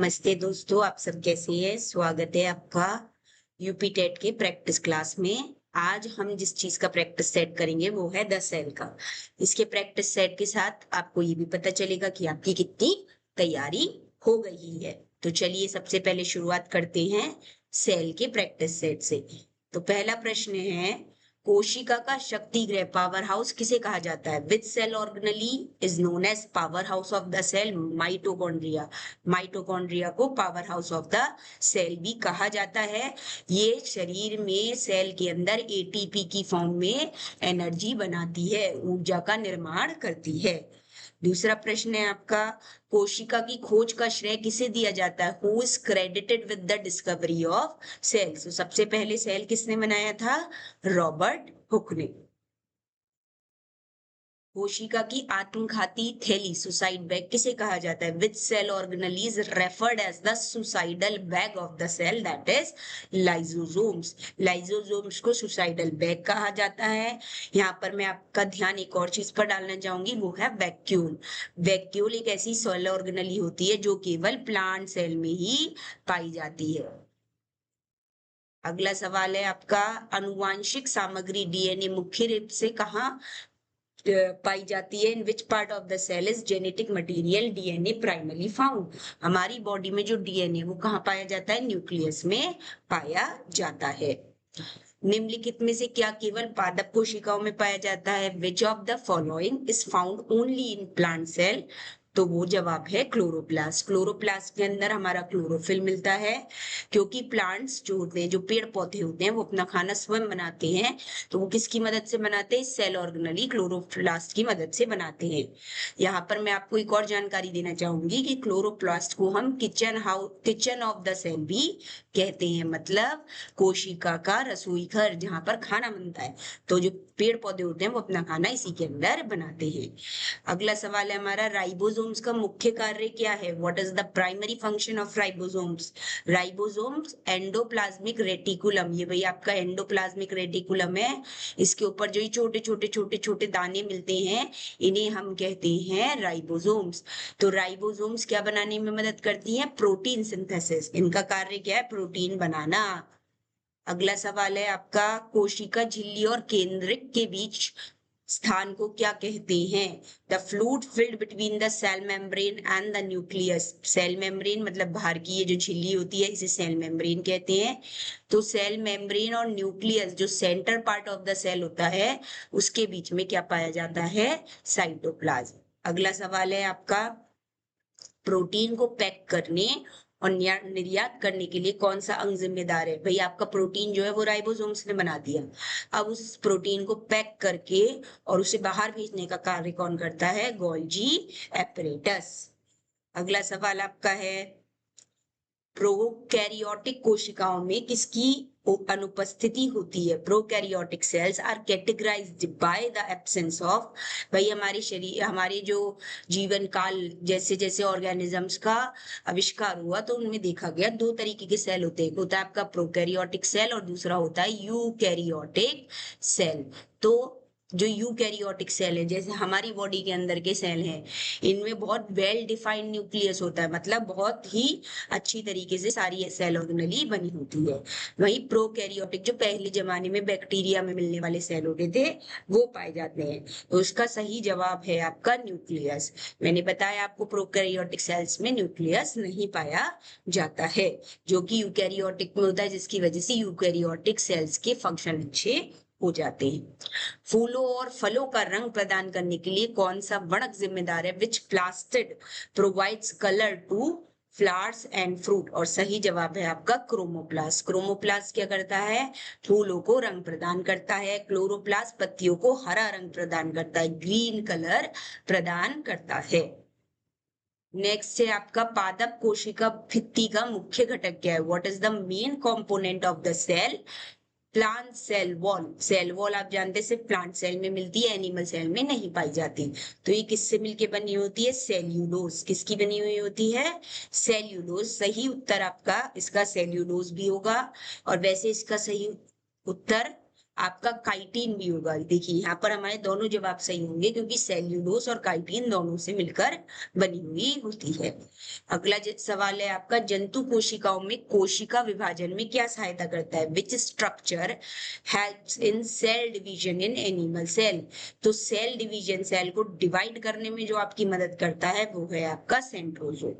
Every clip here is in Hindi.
नमस्ते दोस्तों, आप सब कैसे हैं? स्वागत है आपका यूपी टेट के प्रैक्टिस क्लास में। आज हम जिस चीज का प्रैक्टिस सेट करेंगे वो है द सेल का। इसके प्रैक्टिस सेट के साथ आपको ये भी पता चलेगा कि आपकी कितनी तैयारी हो गई है। तो चलिए सबसे पहले शुरुआत करते हैं सेल के प्रैक्टिस सेट से। तो पहला प्रश्न है, कोशिका का शक्ति गृह पावर हाउस किसे कहा जाता है? Which cell organelle is known as power house of the cell? Mitochondria. Mitochondria को power house of the cell भी कहा जाता है। ये शरीर में सेल के अंदर एटीपी की फॉर्म में एनर्जी बनाती है, ऊर्जा का निर्माण करती है। दूसरा प्रश्न है आपका, कोशिका की खोज का श्रेय किसे दिया जाता है? Who is credited with the discovery of cells? तो सबसे पहले सेल किसने बनाया था? रॉबर्ट हुक ने। कोशिका की आत्मघाती थैली सुसाइड बैग किसे कहा जाता है? Which cell organelle is referred as the suicidal bag of the cell? That is lysosomes. Lysosomes को सुसाइडल बैग कहा जाता है। यहाँ पर मैं आपका ध्यान एक और चीज पर डालना चाहूंगी, वो है वैक्यूल। वैक्यूल एक ऐसी सेल ऑर्गेनली होती है जो केवल प्लांट सेल में ही पाई जाती है। अगला सवाल है आपका, अनुवांशिक सामग्री डीएनए मुख्य रूप से कहाँ पाई जाती है? In which part of the cell is genetic material DNA primary found? हमारी बॉडी में जो डीएनए वो कहाँ पाया जाता है? न्यूक्लियस में पाया जाता है। निम्नलिखित में से क्या केवल पादप कोशिकाओं में पाया जाता है? Which of the following is found only in plant cell? तो वो जवाब है क्लोरोप्लास्ट। क्लोरोप्लास्ट के अंदर हमारा क्लोरोफिल मिलता है, क्योंकि प्लांट्स जो होते हैं, जो पेड़ पौधे होते हैं, वो अपना खाना स्वयं बनाते हैं। तो वो किसकी मदद से बनाते हैं? सेल ऑर्गेनली क्लोरोप्लास्ट की मदद से बनाते हैं। यहाँ पर मैं आपको एक और जानकारी देना चाहूंगी कि क्लोरोप्लास्ट को हम किचन ऑफ द सेल भी कहते हैं। मतलब कोशिका का रसोई घर, जहां पर खाना बनता है। तो जो पेड़ पौधे होते हैं वो अपना खाना इसी के अंदर बनाते हैं। अगला सवाल है हमारा, राइबोसोम्स का मुख्य कार्य क्या है? What is the primary function of ribosomes? Ribosomes endoplasmic reticulum, ये भाई आपका एंडोप्लाज्मिक रेटिकुलम है। इसके ऊपर जो छोटे छोटे छोटे छोटे दाने मिलते हैं, इन्हें हम कहते हैं राइबोसोम्स। तो राइबोसोम्स क्या बनाने में मदद करती हैं? Protein synthesis. इनका कार्य क्या है? प्रोटीन बनाना। अगला सवाल है आपका, कोशिका झिल्ली और केंद्रक के बीच स्थान को क्या कहते हैं? The fluid filled between the cell membrane and the nucleus. Cell membrane मतलब बाहर की ये जो झिल्ली होती है, इसे सेल मेम्ब्रेन कहते हैं। तो सेल मेम्ब्रेन और न्यूक्लियस, जो centre part of the cell होता है, उसके बीच में क्या पाया जाता है? साइटोप्लाज्म। अगला सवाल है आपका, प्रोटीन को पैक करने और निर्यात करने के लिए कौन सा अंग जिम्मेदार है? भाई आपका प्रोटीन जो है वो राइबोसोम्स ने बना दिया। अब उस प्रोटीन को पैक करके और उसे बाहर भेजने का कार्य कौन करता है? Golgi apparatus. अगला सवाल आपका है, प्रोकैरियोटिक कोशिकाओं में किसकी अनुपस्थिति होती है? Prokaryotic cells are categorised by the absence of. भाई हमारे शरीर, हमारे जो जीवन काल जैसे जैसे ऑर्गेनिजम्स का आविष्कार हुआ, तो उनमें देखा गया दो तरीके के सेल होते हैं। एक होता है आपका प्रोकैरियोटिक सेल और दूसरा होता है यूकैरियोटिक सेल। तो जो यूकैरियोटिक सेल है, जैसे हमारी बॉडी के अंदर के सेल हैं, इनमें बहुत वेल डिफाइंड न्यूक्लियस होता है, मतलब बहुत ही अच्छी तरीके से सारी सेल ऑर्गेनली बनी होती है। वही प्रोकैरियोटिक, जो पहले जमाने में बैक्टीरिया में मिलने वाले सेल होते थे, वो पाए जाते हैं। तो उसका सही जवाब है आपका न्यूक्लियस। मैंने बताया आपको प्रोकैरियोटिक सेल्स में न्यूक्लियस नहीं पाया जाता है, जो कि यूकैरियोटिक में होता है, जिसकी वजह से यूकैरियोटिक सेल्स के फंक्शन अच्छे हो जाते हैं। फूलों और फलों का रंग प्रदान करने के लिए कौन सा वर्णक जिम्मेदार है? Which plastid provides colour to flowers and fruit? और सही जवाब है आपका क्रोमोप्लास्ट। क्रोमोप्लास्ट क्या करता है? फूलों को रंग प्रदान करता है। क्लोरोप्लास्ट पत्तियों को हरा रंग प्रदान करता है, ग्रीन कलर प्रदान करता है। नेक्स्ट है आपका, पादप कोशिका भित्ति का मुख्य घटक क्या है? What is the main component of the cell? Plant cell wall. Cell wall आप जानते हैं सिर्फ प्लांट सेल में मिलती है, एनिमल सेल में नहीं पाई जाती। तो ये किससे मिलके बनी होती है? सेल्यूलोज। किसकी बनी हुई होती है? सेल्यूलोज। सही उत्तर आपका इसका सेल्यूलोज भी होगा। और वैसे इसका सही उत्तर आपका काइटिन भी होगा। देखिए यहाँ पर हमारे दोनों जवाब सही होंगे क्योंकि सेल्यूलोस और काइटिन दोनों से मिलकर बनी हुई होती है। अगला सवाल है आपका, जंतु कोशिकाओं में कोशिका विभाजन में क्या सहायता करता है? Which structure helps in cell division in animal cell? तो सेल डिवीजन, सेल को डिवाइड करने में जो आपकी मदद करता है वो है आपका सेंट्रोजोम।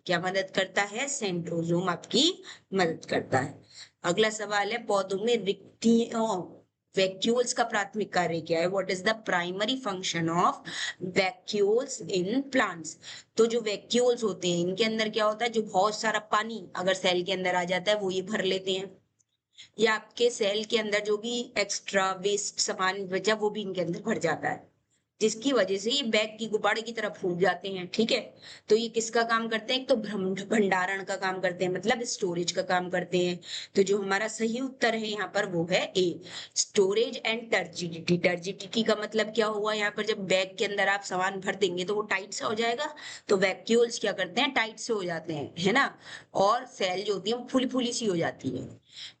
क्या मदद करता है? सेंट्रोजोम आपकी मदद करता है। अगला सवाल है, पौधों में रिक्तियों वैक्यूल्स का प्राथमिक कार्य क्या है? What is the primary function of vacuoles in plants? तो जो वैक्यूल्स होते हैं इनके अंदर क्या होता है, जो बहुत सारा पानी अगर सेल के अंदर आ जाता है वो ये भर लेते हैं, या आपके सेल के अंदर जो भी एक्स्ट्रा वेस्ट सामान बचा वो भी इनके अंदर भर जाता है, जिसकी वजह से ये बैग की गुब्बारे की तरफ फूट जाते हैं। ठीक है, तो ये किसका काम करते हैं? एक तो भंडारण का काम करते हैं, मतलब स्टोरेज का काम करते हैं। तो जो हमारा सही उत्तर है यहाँ पर वो है ए, स्टोरेज एंड टर्जिडिटी। टर्जिडिटी का मतलब क्या हुआ? यहाँ पर जब बैग के अंदर आप सामान भर देंगे तो वो टाइट से हो जाएगा, तो वैक्यूल्स क्या करते हैं? टाइट से हो जाते हैं, है ना। और सेल जो होती है वो फुली फुली सी हो जाती है।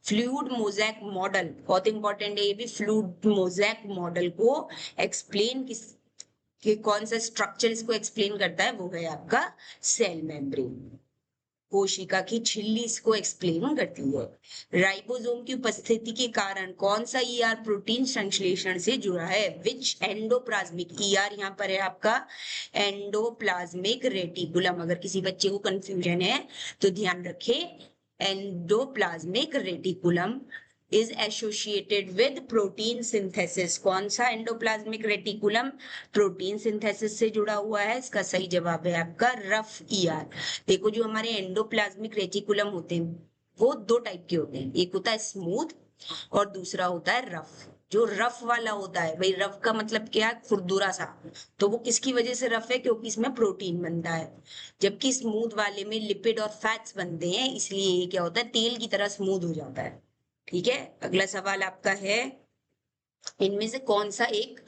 फ्लूइड मोज़ेक मॉडल बहुत इंपॉर्टेंट है ये भी। फ्लूइड मोज़ेक मॉडल को एक्सप्लेन किस कि कौन सा स्ट्रक्चर इसको एक्सप्लेन करता है? वो है आपका सेल मेम्ब्रेन। कोशिका की झिल्ली इसको एक्सप्लेन करती है। राइबोसोम की उपस्थिति के कारण कौन सा ईआर प्रोटीन संश्लेषण से जुड़ा है? विच एंडोप्लाज्मिक, ईआर यहाँ पर है आपका एंडोप्लाज्मिक रेटिकुलम। अगर किसी बच्चे को कंफ्यूजन है तो ध्यान रखे, endoplasmic reticulum is associated with protein synthesis। कौन सा एंडोप्लाज्मिक रेटिकुलम प्रोटीन सिंथेसिस से जुड़ा हुआ है? इसका सही जवाब है आपका रफ ईआर। देखो जो हमारे एंडोप्लाज्मिक रेटिकुलम होते हैं वो दो टाइप के होते हैं, एक होता है स्मूथ और दूसरा होता है रफ। जो रफ वाला होता है, भाई रफ का मतलब क्या है? खुरदुरा सा। तो वो किसकी वजह से रफ है? क्योंकि इसमें प्रोटीन बनता है। जबकि स्मूथ वाले में लिपिड और फैट्स बनते हैं, इसलिए ये क्या होता है? तेल की तरह स्मूथ हो जाता है। ठीक है, अगला सवाल आपका है, इनमें से कौन सा एक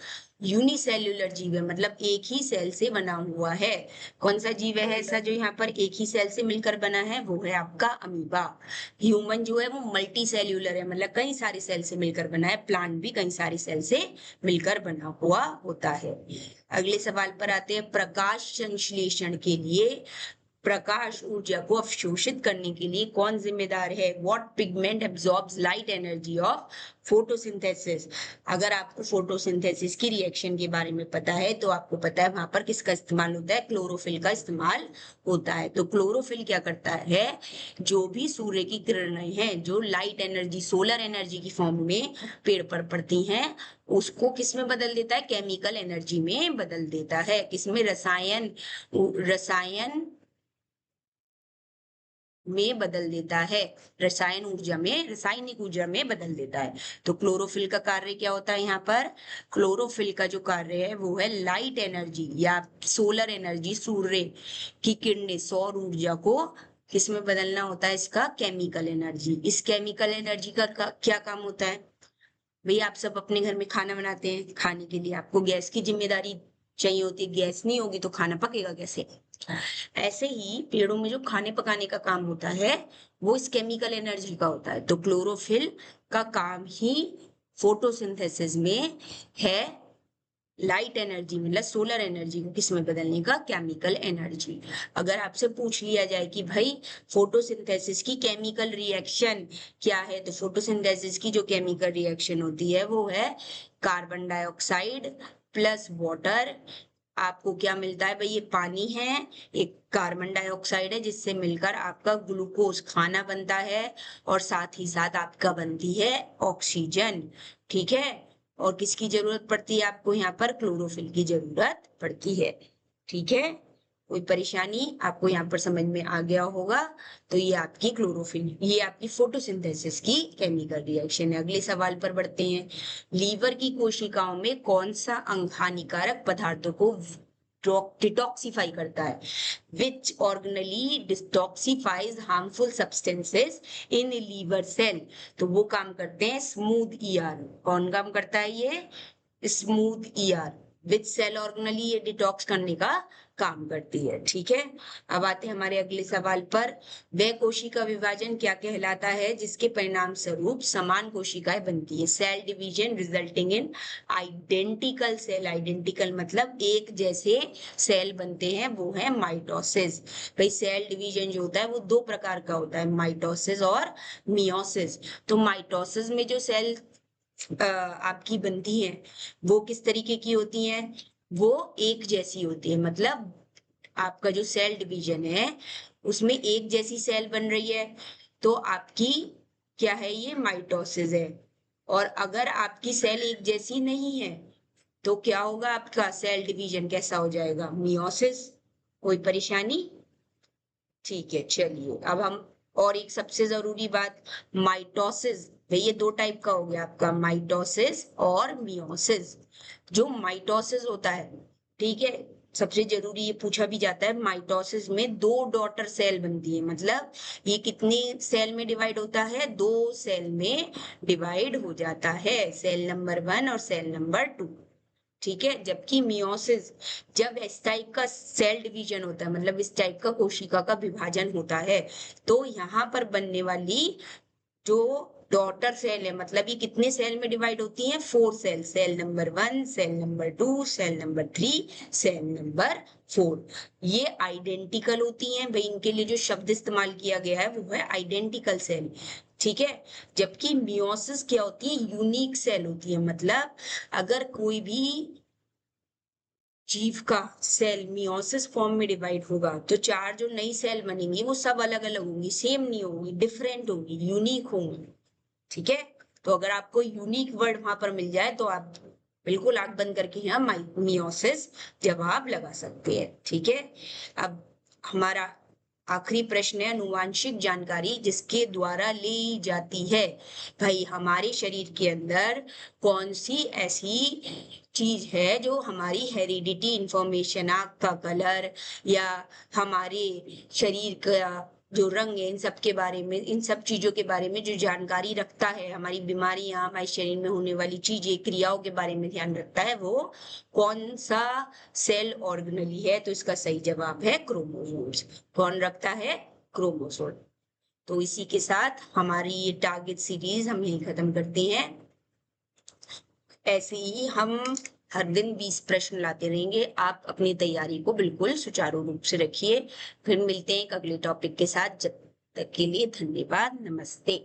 यूनिसेल्युलर जीव है, मतलब एक ही सेल से बना हुआ है? कौन सा जीव है ऐसा जो यहाँ पर एक ही सेल से मिलकर बना है? वो है आपका अमीबा। ह्यूमन जो है वो मल्टी सेल्यूलर है, मतलब कई सारे सेल से मिलकर बना है। प्लांट भी कई सारे सेल से मिलकर बना हुआ होता है। अगले सवाल पर आते हैं, प्रकाश संश्लेषण के लिए प्रकाश ऊर्जा को अवशोषित करने के लिए कौन जिम्मेदार है? What pigment absorbs light energy of photosynthesis? अगर आपको फोटोसिंथेसिस की रिएक्शन के बारे में पता है तो आपको पता है वहां पर किसका इस्तेमाल होता है? क्लोरोफिल का इस्तेमाल होता है। तो क्लोरोफिल क्या करता है? जो भी सूर्य की किरणें हैं जो लाइट एनर्जी, सोलर एनर्जी की फॉर्म में पेड़ पर पड़ती हैं, उसको किस में बदल देता है? केमिकल एनर्जी में बदल देता है। किसमें? रसायन में बदल देता है, रासायनिक ऊर्जा में बदल देता है। तो क्लोरोफिल का कार्य क्या होता है? यहाँ पर क्लोरोफिल का जो कार्य है वो है लाइट एनर्जी या सोलर एनर्जी, सूर्य की किरणें, सौर ऊर्जा को किसमें बदलना होता है? इसका केमिकल एनर्जी। इस केमिकल एनर्जी का क्या काम होता है? भैया आप सब अपने घर में खाना बनाते हैं, खाने के लिए आपको गैस की जिम्मेदारी चाहिए होती है। गैस नहीं होगी तो खाना पकेगा कैसे? ऐसे ही पेड़ों में जो खाने पकाने का काम होता है वो इस केमिकल एनर्जी का होता है। तो क्लोरोफिल का काम ही फोटोसिंथेसिस में है लाइट एनर्जी, मतलब सोलर एनर्जी को किसमें बदलने का? Chemical energy. अगर आपसे पूछ लिया जाए कि भाई फोटोसिंथेसिस की केमिकल रिएक्शन क्या है, तो फोटोसिंथेसिस की जो केमिकल रिएक्शन होती है वो है कार्बन डाइऑक्साइड प्लस वाटर। आपको क्या मिलता है भाई? ये पानी है, एक कार्बन डाइऑक्साइड है, जिससे मिलकर आपका ग्लूकोज खाना बनता है, और साथ ही साथ आपका बनती है ऑक्सीजन। ठीक है, और किसकी जरूरत पड़ती है आपको? यहाँ पर क्लोरोफिल की जरूरत पड़ती है। ठीक है, कोई परेशानी आपको यहाँ पर समझ में आ गया होगा? तो ये आपकी क्लोरोफिल, ये आपकी फोटोसिंथेसिस की केमिकल रिएक्शन है। अगले सवाल पर बढ़ते हैं, लीवर की कोशिकाओं में कौन सा अंग हानिकारक पदार्थों को डिटॉक्सिफाई करता है? Which organelle detoxifies harmful substances in liver cell? तो वो काम करते हैं स्मूथ ईआर। कौन काम करता है? ये स्मूथ ईआर। विच सेल ऑर्गेनली ये डिटॉक्स करने का काम करती है। ठीक है, अब आते हैं हमारे अगले सवाल पर। वह कोशिका विभाजन क्या कहलाता है जिसके परिणाम स्वरूप समान कोशिकाएं बनती है? Cell division resulting in identical cell. Identical मतलब एक जैसे सेल बनते हैं, वो है माइटोसिस। भाई सेल डिवीजन जो होता है वो दो प्रकार का होता है, माइटोसिस और मियोसिस। तो माइटोसिस में जो सेल आपकी बनती है वो किस तरीके की होती है? वो एक जैसी होती है, मतलब आपका जो सेल डिवीजन है उसमें एक जैसी सेल बन रही है, तो आपकी क्या है, ये माइटोसिस है। और अगर आपकी सेल एक जैसी नहीं है तो क्या होगा, आपका सेल डिवीजन कैसा हो जाएगा? मियोसिस। कोई परेशानी? ठीक है, चलिए अब हम और एक सबसे जरूरी बात, माइटोसिस। भाई ये दो टाइप का हो गया आपका, माइटोसिस और मियोसिस। जो माइटोसिस होता है, ठीक है, सबसे जरूरी ये पूछा भी जाता है, माइटोसिस में दो डॉटर सेल बनती है। मतलब ये कितने सेल में डिवाइड होता है? दो सेल में डिवाइड हो जाता है, सेल नंबर 1 और सेल नंबर 2। ठीक है, जबकि मियोसिस जब इस टाइप का सेल डिवीजन होता है, मतलब इस टाइप का कोशिका का विभाजन होता है, तो यहाँ पर बनने वाली जो डॉटर सेल है, मतलब ये कितने सेल में डिवाइड होती हैं? 4 cell, cell number 1, cell number 2, cell number 3, cell number 4। ये आइडेंटिकल होती हैं भाई, इनके लिए जो शब्द इस्तेमाल किया गया है वो है आइडेंटिकल सेल। ठीक है, जबकि मियोसिस क्या होती है? यूनिक सेल होती है। मतलब अगर कोई भी जीव का सेल मियोसिस फॉर्म में डिवाइड होगा तो चार जो नई सेल बनेंगी वो सब अलग अलग होंगी, सेम नहीं होंगी, डिफरेंट होंगी, यूनिक होंगी। ठीक है, तो अगर आपको यूनिक वर्ड वहां पर मिल जाए तो आप बिल्कुल आंख बंद करके यहाँ मियोसिस जवाब लगा सकते हैं। ठीक है, अब हमारा आखिरी प्रश्न है, अनुवांशिक जानकारी जिसके द्वारा ली जाती है। भाई हमारे शरीर के अंदर कौन सी ऐसी चीज है जो हमारी हेरिडिटी इंफॉर्मेशन, आंख का कलर या हमारे शरीर का जो रंग है, इन सब के बारे में, इन सब चीजों के बारे में जो जानकारी रखता है, हमारी बीमारियां, हमारे शरीर में होने वाली चीजें, क्रियाओं के बारे में ध्यान रखता है, वो कौन सा सेल ऑर्गेनली है? तो इसका सही जवाब है क्रोमोसोम्स। कौन रखता है? क्रोमोसोम। तो इसी के साथ हमारी ये टारगेट सीरीज हम यही खत्म करते हैं। ऐसे ही हम हर दिन 20 प्रश्न लाते रहेंगे। आप अपनी तैयारी को बिल्कुल सुचारू रूप से रखिए। फिर मिलते हैं एक अगले टॉपिक के साथ। जब तक के लिए धन्यवाद, नमस्ते।